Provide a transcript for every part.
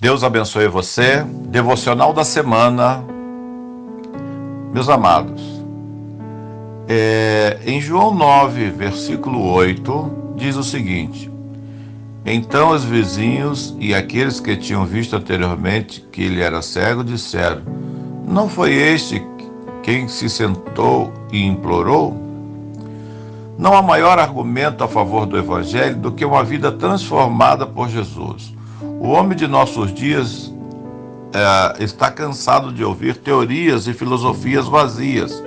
Deus abençoe você. Devocional da semana, meus amados. Em João 9, versículo 8, diz o seguinte: Então os vizinhos e aqueles que tinham visto anteriormente que ele era cego disseram: Não foi este quem se sentou e implorou? Não há maior argumento a favor do Evangelho do que uma vida transformada por Jesus. O homem de nossos dias está cansado de ouvir teorias e filosofias vazias.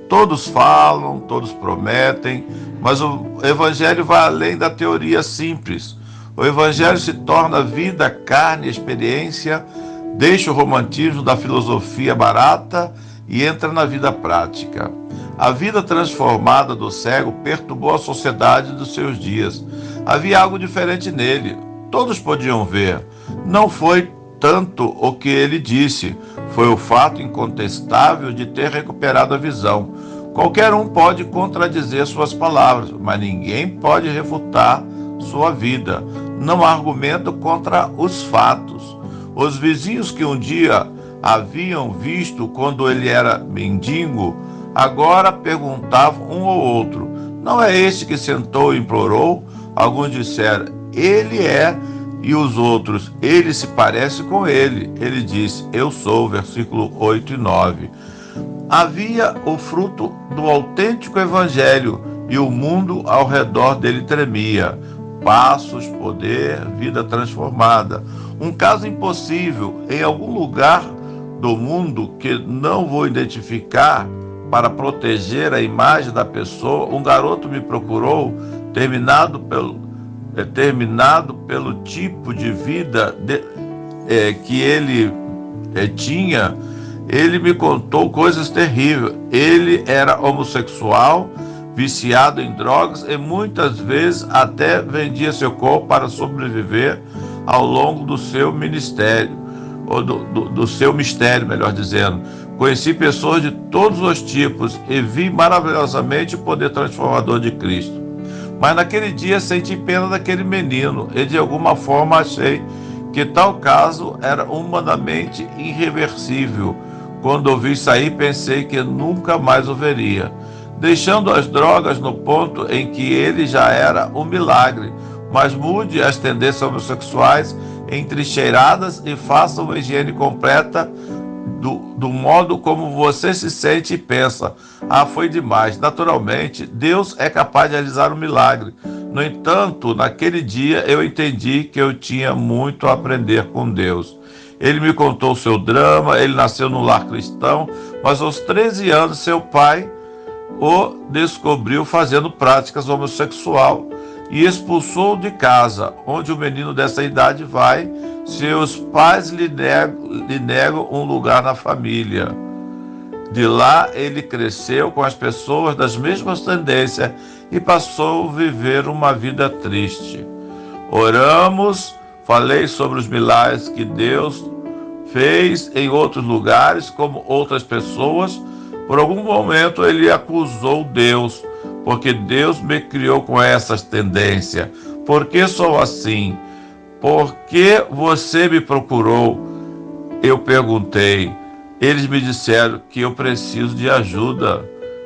Todos falam, todos prometem, mas o Evangelho vai além da teoria simples. O Evangelho se torna vida, carne, experiência, deixa o romantismo da filosofia barata e entra na vida prática. A vida transformada do cego perturbou a sociedade dos seus dias. Havia algo diferente nele. Todos podiam ver. Não foi tanto o que ele disse, foi o fato incontestável de ter recuperado a visão. Qualquer um pode contradizer suas palavras, mas ninguém pode refutar sua vida. Não há argumento contra os fatos. Os vizinhos que um dia haviam visto quando ele era mendigo, agora perguntavam um ao outro: Não é este que sentou e implorou? Alguns disseram: Ele é. E os outros: Ele se parece com ele. Ele disse: Eu sou. Versículo 8 e 9. Havia o fruto do autêntico evangelho e o mundo ao redor dele tremia. Passos, poder, vida transformada. Um caso impossível em algum lugar do mundo que não vou identificar. Para proteger a imagem da pessoa, um garoto me procurou, terminado pelo tipo de vida que ele tinha. Ele me contou coisas terríveis. Ele era homossexual, viciado em drogas e muitas vezes até vendia seu corpo para sobreviver ao longo do seu ministério, ou do seu mistério, melhor dizendo. Conheci pessoas de todos os tipos e vi maravilhosamente o poder transformador de Cristo. Mas naquele dia senti pena daquele menino e de alguma forma achei que tal caso era humanamente irreversível. Quando o vi sair, pensei que nunca mais o veria. Deixando as drogas no ponto em que ele já era um milagre, mas mude as tendências homossexuais em trincheiradas e faça uma higiene completa do modo como você se sente e pensa. Foi demais. Naturalmente, Deus é capaz de realizar um milagre. No entanto, naquele dia eu entendi que eu tinha muito a aprender com Deus. Ele me contou o seu drama. Ele nasceu num lar cristão, mas aos 13 anos seu pai o descobriu fazendo práticas homossexual e expulsou de casa. Onde o menino dessa idade vai, seus pais lhe negam um lugar na família. De lá ele cresceu com as pessoas das mesmas tendências e passou a viver uma vida triste. Oramos, falei sobre os milagres que Deus fez em outros lugares, como outras pessoas. Por algum momento ele acusou Deus, porque Deus me criou com essas tendências. Por que sou assim? Por que você me procurou? Eu perguntei. Eles me disseram que eu preciso de ajuda,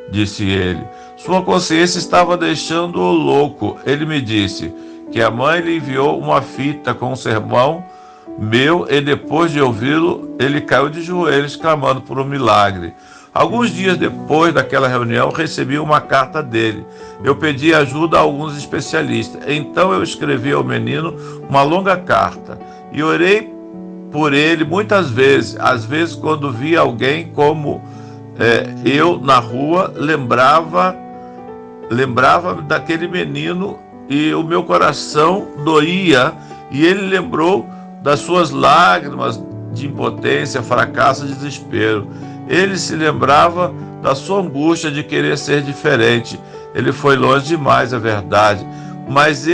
disse ele. Sua consciência estava deixando-o louco. Ele me disse que a mãe lhe enviou uma fita com um sermão meu e depois de ouvi-lo, ele caiu de joelhos clamando por um milagre. Alguns dias depois daquela reunião, recebi uma carta dele. Eu pedi ajuda a alguns especialistas. Então eu escrevi ao menino uma longa carta e orei por ele muitas vezes. Às vezes, quando via alguém como eu na rua, lembrava daquele menino e o meu coração doía. E ele lembrou das suas lágrimas de impotência, fracasso e desespero. Ele se lembrava da sua angústia de querer ser diferente. Ele foi longe demais, é verdade. Mas se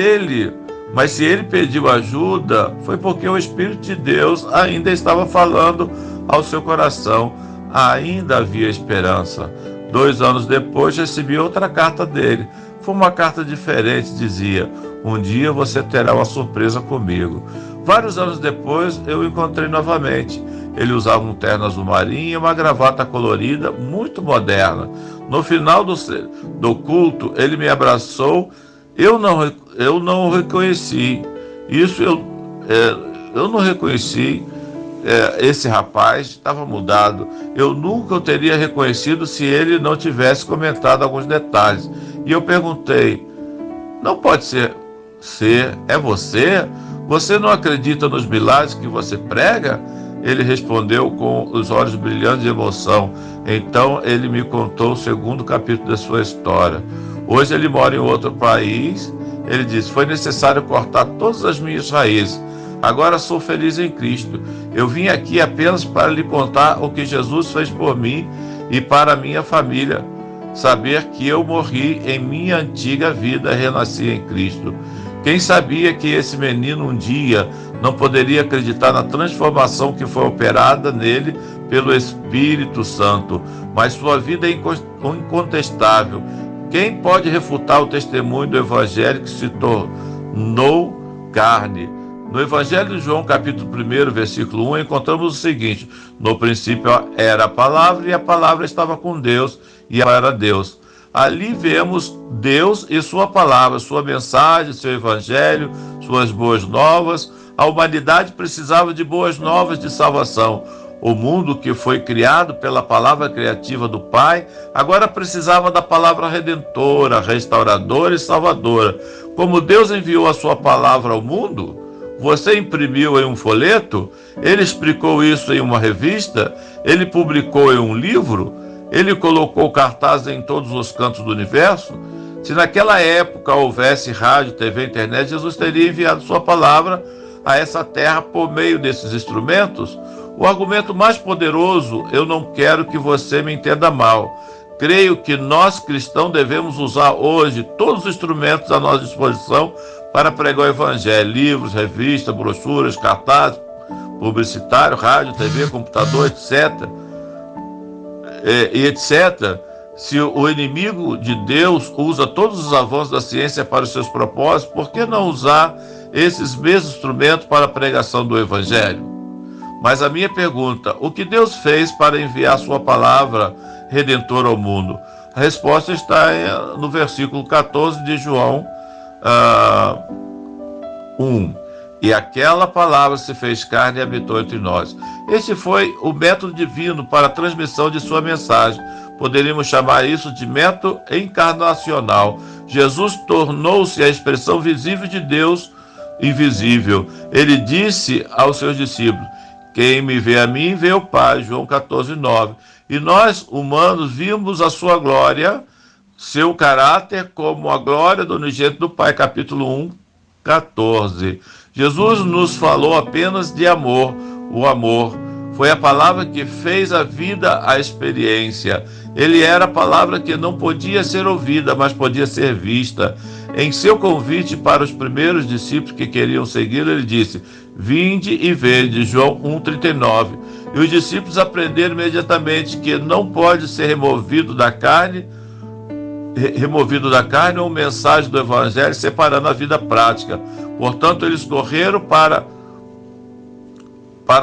ele pediu ajuda, foi porque o Espírito de Deus ainda estava falando ao seu coração. Ainda havia esperança. 2 anos depois, recebi outra carta dele. Foi uma carta diferente, dizia: um dia você terá uma surpresa comigo. Vários anos depois, eu o encontrei novamente. Ele usava um terno azul marinho e uma gravata colorida, muito moderna. No final do culto, ele me abraçou. Eu não o reconheci. Eu não reconheci. Esse rapaz estava mudado. Eu nunca o teria reconhecido se ele não tivesse comentado alguns detalhes. E eu perguntei: não pode ser, é você? Você não acredita nos milagres que você prega? Ele respondeu com os olhos brilhando de emoção. Então ele me contou o segundo capítulo da sua história. Hoje ele mora em outro país. Ele disse: foi necessário cortar todas as minhas raízes. Agora sou feliz em Cristo. Eu vim aqui apenas para lhe contar o que Jesus fez por mim e para a minha família. Saber que eu morri em minha antiga vida e renasci em Cristo. Quem sabia que esse menino um dia não poderia acreditar na transformação que foi operada nele pelo Espírito Santo? Mas sua vida é incontestável. Quem pode refutar o testemunho do Evangelho que se tornou carne? No Evangelho de João, capítulo 1, versículo 1, encontramos o seguinte: no princípio era a palavra, e a palavra estava com Deus, e ela era Deus. Ali vemos Deus e sua palavra, sua mensagem, seu evangelho, suas boas novas. A humanidade precisava de boas novas de salvação. O mundo que foi criado pela palavra criativa do Pai, agora precisava da palavra redentora, restauradora e salvadora. Como Deus enviou a sua palavra ao mundo, você imprimiu em um folheto, ele explicou isso em uma revista, ele publicou em um livro, ele colocou cartazes em todos os cantos do universo. Se naquela época houvesse rádio, TV, internet, Jesus teria enviado sua palavra a essa terra por meio desses instrumentos. O argumento mais poderoso: eu não quero que você me entenda mal. Creio que nós cristãos devemos usar hoje todos os instrumentos à nossa disposição para pregar o evangelho: livros, revistas, brochuras, cartazes, publicitário, rádio, TV, computador, etc. etc. Se o inimigo de Deus usa todos os avanços da ciência para os seus propósitos, por que não usar esses mesmos instrumentos para a pregação do evangelho? Mas a minha pergunta: o que Deus fez para enviar sua palavra redentora ao mundo? A resposta está no versículo 14 de João 1. E aquela palavra se fez carne e habitou entre nós. Este foi o método divino para a transmissão de sua mensagem. Poderíamos chamar isso de método encarnacional. Jesus tornou-se a expressão visível de Deus invisível. Ele disse aos seus discípulos: quem me vê a mim, vê o Pai. João 14:9. E nós, humanos, vimos a sua glória, seu caráter, como a glória do unigênito do Pai. Capítulo 1, 14. Jesus nos falou apenas de amor. O amor foi a palavra que fez a vida a experiência. Ele era a palavra que não podia ser ouvida, mas podia ser vista. Em seu convite para os primeiros discípulos que queriam segui-lo, ele disse: vinde e vede. João 1,39. E os discípulos aprenderam imediatamente que não pode ser removido da carne ou mensagem do evangelho, separando a vida prática. Portanto, eles correram para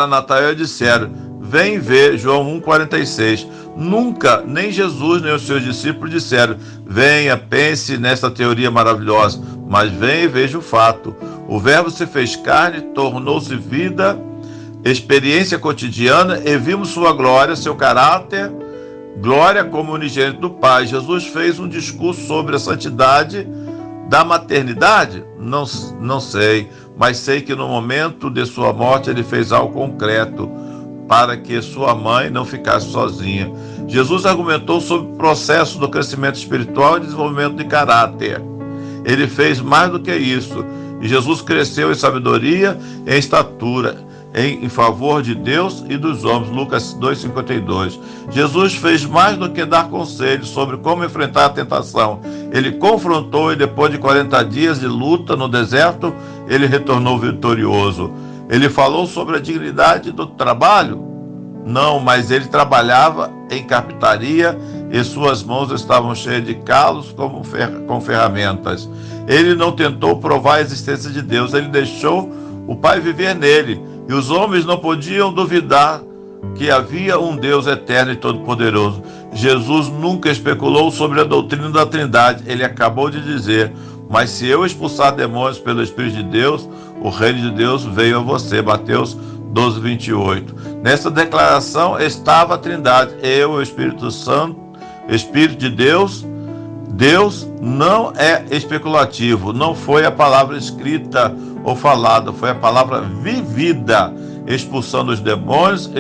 Natanael e disseram: vem ver. João 1,46. Nunca, nem Jesus, nem os seus discípulos disseram: venha, pense nesta teoria maravilhosa, mas vem e veja o fato. O verbo se fez carne, tornou-se vida, experiência cotidiana, e vimos sua glória, seu caráter, glória como unigênito do Pai. Jesus fez um discurso sobre a santidade da maternidade? Não sei, mas sei que no momento de sua morte ele fez algo concreto para que sua mãe não ficasse sozinha. Jesus argumentou sobre o processo do crescimento espiritual e desenvolvimento de caráter. Ele fez mais do que isso. E Jesus cresceu em sabedoria, em estatura, em favor de Deus e dos homens. Lucas 2,52. Jesus fez mais do que dar conselhos sobre como enfrentar a tentação. Ele confrontou, e depois de 40 dias de luta no deserto, ele retornou vitorioso. Ele falou sobre a dignidade do trabalho? Não, mas ele trabalhava em carpintaria e suas mãos estavam cheias de calos com ferramentas. Ele não tentou provar a existência de Deus, ele deixou o Pai viver nele, e os homens não podiam duvidar que havia um Deus eterno e todo-poderoso. Jesus nunca especulou sobre a doutrina da Trindade. Ele acabou de dizer: mas se eu expulsar demônios pelo Espírito de Deus, o reino de Deus veio a você. Mateus 12, 28. Nessa declaração estava a Trindade, eu, o Espírito Santo, Espírito de Deus. Deus não é especulativo, não foi a palavra escrita ou falada, foi a palavra vivida, expulsando os demônios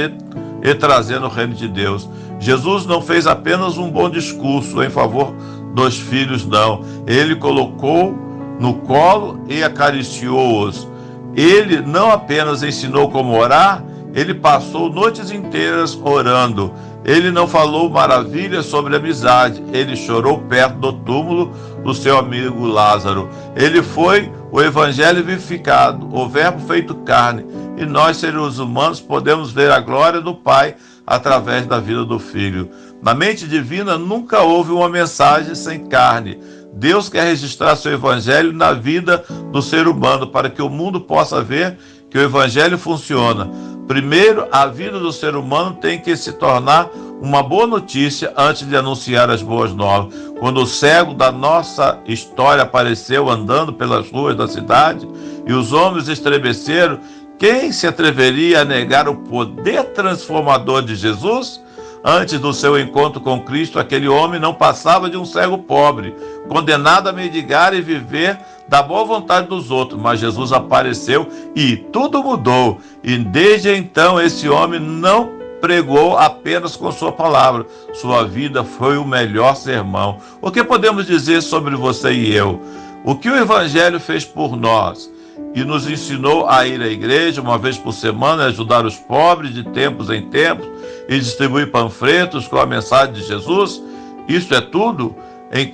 e trazendo o reino de Deus. Jesus não fez apenas um bom discurso em favor dos filhos, não. Ele colocou no colo e acariciou-os. Ele não apenas ensinou como orar, ele passou noites inteiras orando. Ele não falou maravilhas sobre amizade, ele chorou perto do túmulo do seu amigo Lázaro. Ele foi o evangelho vivificado, o verbo feito carne, e nós, seres humanos, podemos ver a glória do Pai através da vida do Filho. Na mente divina nunca houve uma mensagem sem carne. Deus quer registrar seu evangelho na vida do ser humano, para que o mundo possa ver que o evangelho funciona. Primeiro, a vida do ser humano tem que se tornar uma boa notícia antes de anunciar as boas novas. Quando o cego da nossa história apareceu andando pelas ruas da cidade e os homens estremeceram, quem se atreveria a negar o poder transformador de Jesus? Antes do seu encontro com Cristo, aquele homem não passava de um cego pobre, condenado a mendigar e viver da boa vontade dos outros. Mas Jesus apareceu e tudo mudou. E desde então esse homem não pregou apenas com sua palavra. Sua vida foi o melhor sermão. O que podemos dizer sobre você e eu? O que o Evangelho fez por nós? E nos ensinou a ir à igreja uma vez por semana, ajudar os pobres de tempos em tempos e distribuir panfletos com a mensagem de Jesus. Isso é tudo.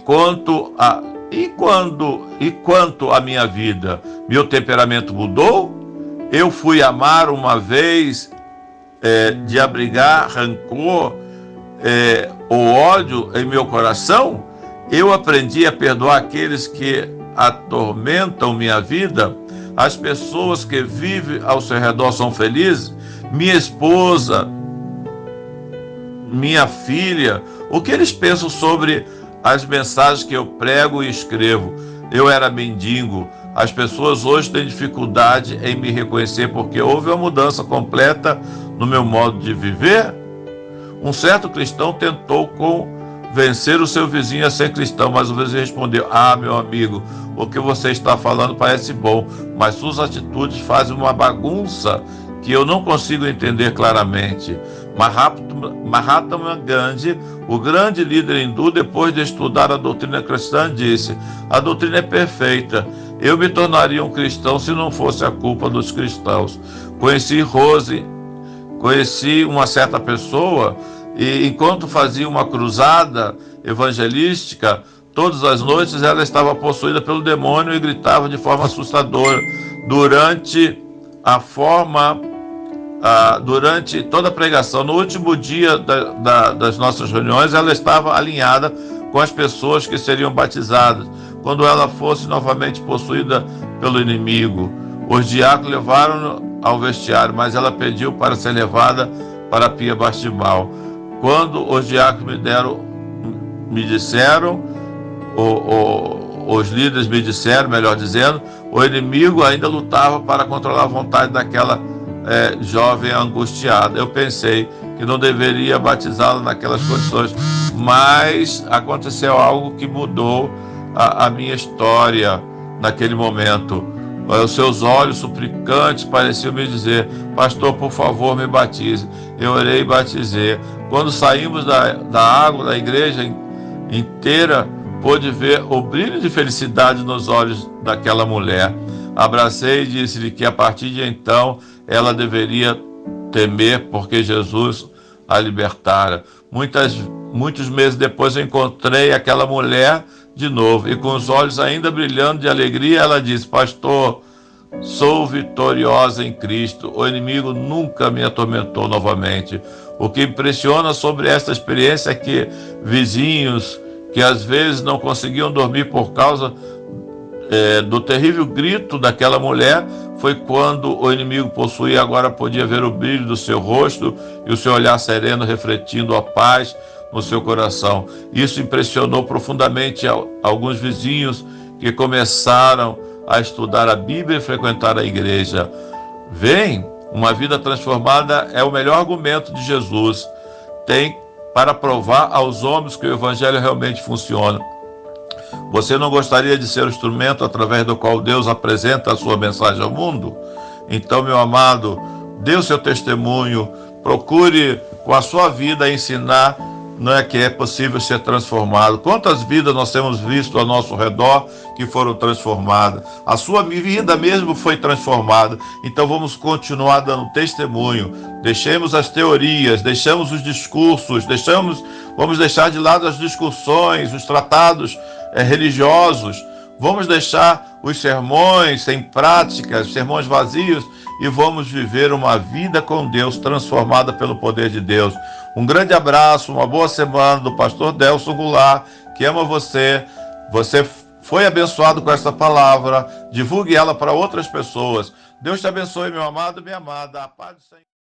Quanto à minha vida, meu temperamento mudou? Eu fui amar uma vez de abrigar rancor ou ódio em meu coração? Eu aprendi a perdoar aqueles que atormentam minha vida? As pessoas que vivem ao seu redor são felizes? Minha esposa, minha filha, o que eles pensam sobre as mensagens que eu prego e escrevo? Eu era mendigo. As pessoas hoje têm dificuldade em me reconhecer porque houve uma mudança completa no meu modo de viver. Um certo cristão tentou convencer o seu vizinho a ser cristão, mas o vizinho respondeu: ah, meu amigo, o que você está falando parece bom, mas suas atitudes fazem uma bagunça que eu não consigo entender claramente. Mahatma Gandhi, o grande líder hindu, depois de estudar a doutrina cristã, disse: a doutrina é perfeita. Eu me tornaria um cristão se não fosse a culpa dos cristãos. Conheci uma certa pessoa e, enquanto fazia uma cruzada evangelística, todas as noites ela estava possuída pelo demônio e gritava de forma assustadora. Durante toda a pregação, no último dia das nossas reuniões, ela estava alinhada com as pessoas que seriam batizadas quando ela fosse novamente possuída pelo inimigo. Os diáconos levaram-no ao vestiário, mas ela pediu para ser levada para a pia batismal. Quando os diáconos me disseram, os líderes me disseram, melhor dizendo, o inimigo ainda lutava para controlar a vontade daquela jovem angustiada. Eu pensei que não deveria batizá-la naquelas condições, mas aconteceu algo que mudou a minha história naquele momento. Os seus olhos suplicantes pareciam me dizer: pastor, por favor, me batize. Eu orei e batizei. Quando saímos da água da igreja inteira, pôde ver o brilho de felicidade nos olhos daquela mulher. Abracei e disse-lhe que a partir de então ela deveria temer, porque Jesus a libertara. Muitos meses depois eu encontrei aquela mulher de novo, e com os olhos ainda brilhando de alegria, ela disse: pastor, sou vitoriosa em Cristo, o inimigo nunca me atormentou novamente. O que impressiona sobre esta experiência é que vizinhos que às vezes não conseguiam dormir por causa do terrível grito daquela mulher foi quando o inimigo possuía, agora podia ver o brilho do seu rosto e o seu olhar sereno refletindo a paz no seu coração. Isso impressionou profundamente alguns vizinhos que começaram a estudar a Bíblia e frequentar a igreja. Vem, uma vida transformada é o melhor argumento de Jesus. Tem para provar aos homens que o evangelho realmente funciona. Você não gostaria de ser o instrumento através do qual Deus apresenta a sua mensagem ao mundo? Então, meu amado, dê o seu testemunho, procure com a sua vida ensinar, não é que é possível ser transformado. Quantas vidas nós temos visto ao nosso redor que foram transformadas? A sua vida mesmo foi transformada. Então vamos continuar dando testemunho. Deixemos as teorias, deixamos os discursos, vamos deixar de lado as discussões, os tratados religiosos. Vamos deixar os sermões sem práticas, sermões vazios, e vamos viver uma vida com Deus transformada pelo poder de Deus. Um grande abraço, uma boa semana do pastor Delson Goulart, que ama você. Você foi abençoado com essa palavra. Divulgue ela para outras pessoas. Deus te abençoe, meu amado e minha amada. A paz do Senhor.